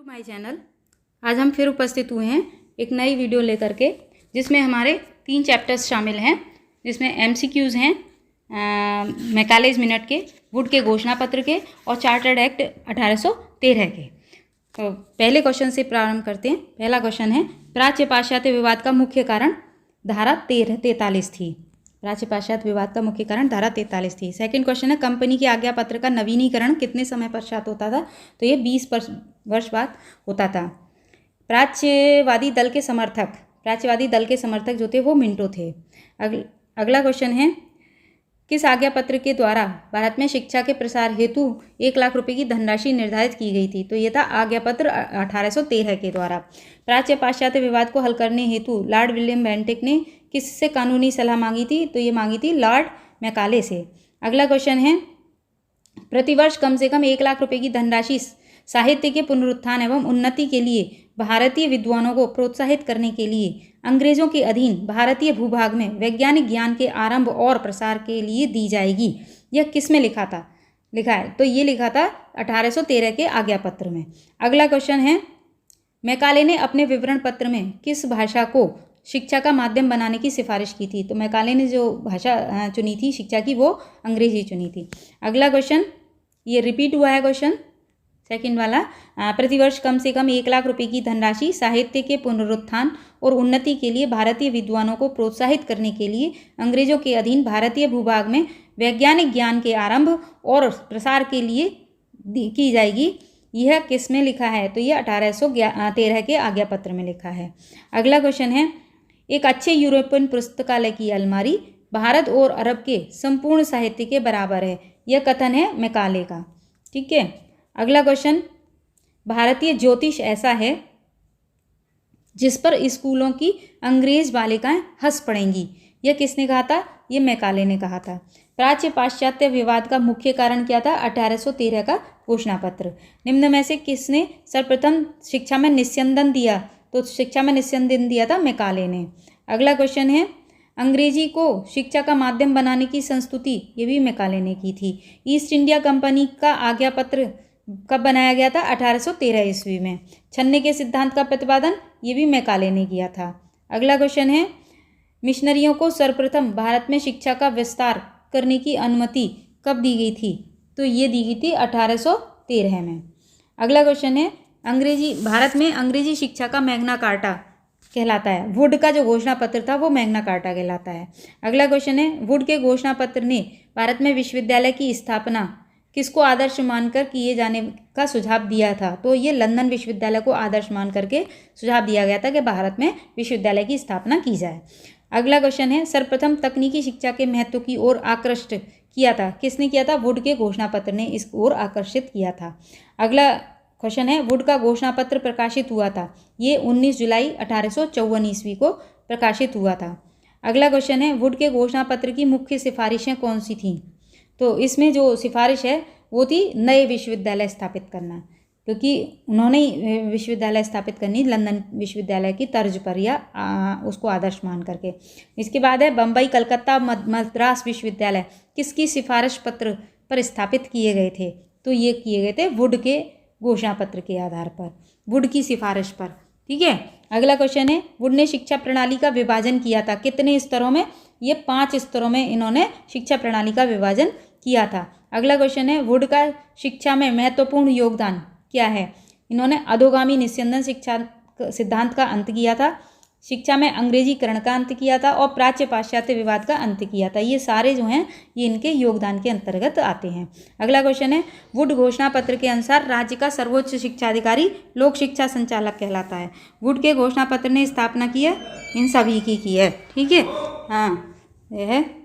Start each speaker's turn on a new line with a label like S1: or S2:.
S1: To my channel. आज हम फिर उपस्थित हुए हैं एक नई वीडियो लेकर के, जिसमें हमारे 3 चैप्टर्स शामिल हैं, जिसमें एमसीक्यूज़ हैं मैकालेज मिनट के, वुड के घोषणा पत्र के और चार्टर्ड एक्ट 1813 के। तो पहले क्वेश्चन से प्रारंभ करते हैं। पहला क्वेश्चन है, प्राच्य पाश्चात्य विवाद का मुख्य कारण धारा 43 थी। प्राच्य पाश्चात्य विवाद का मुख्य कारण धारा 43 थी। सेकंड क्वेश्चन है, कंपनी के आज्ञा पत्र का नवीनीकरण कितने समय पश्चात होता था? तो ये 20 वर्ष बाद होता था। प्राच्यवादी दल के समर्थक जो थे वो मिंटो थे। अगला क्वेश्चन है, किस आज्ञा पत्र के द्वारा भारत में शिक्षा के प्रसार हेतु 1 लाख रुपए की धनराशि निर्धारित की गई थी? तो ये था आज्ञा पत्र 1813 के द्वारा। प्राच्य पाश्चात्य विवाद को हल करने हेतु लॉर्ड विलियम बेंटिक ने किससे कानूनी सलाह मांगी थी? तो ये मांगी थी लॉर्ड मैकाले से। अगला क्वेश्चन है, प्रतिवर्ष कम से कम 1 लाख रुपए की धनराशि साहित्य के पुनरुत्थान एवं उन्नति के लिए भारतीय विद्वानों को प्रोत्साहित करने के लिए अंग्रेजों के अधीन भारतीय भूभाग में वैज्ञानिक ज्ञान के आरंभ और प्रसार के लिए दी जाएगी। यह किस में लिखा है? तो ये लिखा था 1813 के आज्ञा पत्र में। अगला क्वेश्चन है, मैकाले ने अपने विवरण पत्र में किस भाषा को शिक्षा का माध्यम बनाने की सिफारिश की थी? तो मैकाले ने जो भाषा चुनी थी शिक्षा की, वो अंग्रेजी चुनी थी। अगला क्वेश्चन, ये रिपीट हुआ है क्वेश्चन सेकंड वाला, प्रतिवर्ष कम से कम 1 लाख रुपए की धनराशि साहित्य के पुनरुत्थान और उन्नति के लिए भारतीय विद्वानों को प्रोत्साहित करने के लिए अंग्रेजों के अधीन भारतीय भूभाग में वैज्ञानिक ज्ञान के आरंभ और प्रसार के लिए की जाएगी। यह किस में लिखा है? तो यह 1813 के आज्ञा पत्र में लिखा है। अगला क्वेश्चन है, एक अच्छे यूरोपियन पुस्तकालय की अलमारी भारत और अरब के संपूर्ण साहित्य के बराबर है। यह कथन है मैकाले का। ठीक है। अगला क्वेश्चन, भारतीय ज्योतिष ऐसा है जिस पर स्कूलों की अंग्रेज बालिकाएं हंस पड़ेंगी। यह किसने कहा था? यह मैकाले ने कहा था। प्राच्य पाश्चात्य विवाद का मुख्य कारण क्या था? 1813 का घोषणा पत्र। निम्न में से किसने सर्वप्रथम शिक्षा में निस्यंदन दिया? तो शिक्षा में निस्यंदन दिया था मैकाले ने। अगला क्वेश्चन है, अंग्रेजी को शिक्षा का माध्यम बनाने की संस्तुति, ये भी मैकाले ने की थी। ईस्ट इंडिया कंपनी का आज्ञा पत्र कब बनाया गया था? 1813 ईस्वी में। छन्ने के सिद्धांत का प्रतिपादन, ये भी मैकाले ने किया था। अगला क्वेश्चन है, मिशनरियों को सर्वप्रथम भारत में शिक्षा का विस्तार करने की अनुमति कब दी गई थी? तो ये दी गई थी 1813 में। अगला क्वेश्चन है, भारत में अंग्रेजी शिक्षा का मैग्ना कार्टा कहलाता है। वुड का जो घोषणा पत्र था वो मैग्ना कार्टा कहलाता है। अगला क्वेश्चन है, वुड के घोषणा पत्र ने भारत में विश्वविद्यालय की स्थापना किसको आदर्श मानकर किए जाने का सुझाव दिया था? तो ये लंदन विश्वविद्यालय को आदर्श मान करके सुझाव दिया गया था कि भारत में विश्वविद्यालय की स्थापना की जाए। अगला क्वेश्चन है, सर्वप्रथम तकनीकी शिक्षा के महत्व की ओर आकृष्ट किया था। किसने किया था? वुड के घोषणा पत्र ने इस ओर आकर्षित किया था। अगला क्वेश्चन है, वुड का घोषणा पत्र प्रकाशित हुआ था। ये 19 जुलाई 1854 ईस्वी को प्रकाशित हुआ था। अगला क्वेश्चन है, वुड के घोषणा पत्र की मुख्य सिफारिशें कौन सी थीं? तो इसमें जो सिफारिश है वो थी नए विश्वविद्यालय स्थापित करना, क्योंकि उन्होंने विश्वविद्यालय स्थापित करनी लंदन विश्वविद्यालय की तर्ज पर या उसको आदर्श मान करके। इसके बाद है, बम्बई, कलकत्ता, मद्रास विश्वविद्यालय किसकी सिफारिश पत्र पर स्थापित किए गए थे? तो ये किए गए थे वुड के घोषणा पत्र के आधार पर, वुड की सिफारिश पर। ठीक है। अगला क्वेश्चन है, वुड ने शिक्षा प्रणाली का विभाजन किया था। कितने स्तरों में? ये 5 स्तरों में इन्होंने शिक्षा प्रणाली का विभाजन किया था। अगला क्वेश्चन है, वुड का शिक्षा में महत्वपूर्ण योगदान क्या है? इन्होंने अधोगामी निस्यंदन शिक्षा सिद्धांत का अंत किया था, शिक्षा में अंग्रेजीकरण का अंत किया था और प्राच्य पाश्चात्य विवाद का अंत किया था। ये सारे जो हैं ये इनके योगदान के अंतर्गत आते हैं। अगला क्वेश्चन है, वुड घोषणा पत्र के अनुसार राज्य का सर्वोच्च शिक्षा अधिकारी लोक शिक्षा संचालक कहलाता है। वुड के घोषणा पत्र ने स्थापना की है इन सभी की है। ठीक है। हाँ, यह है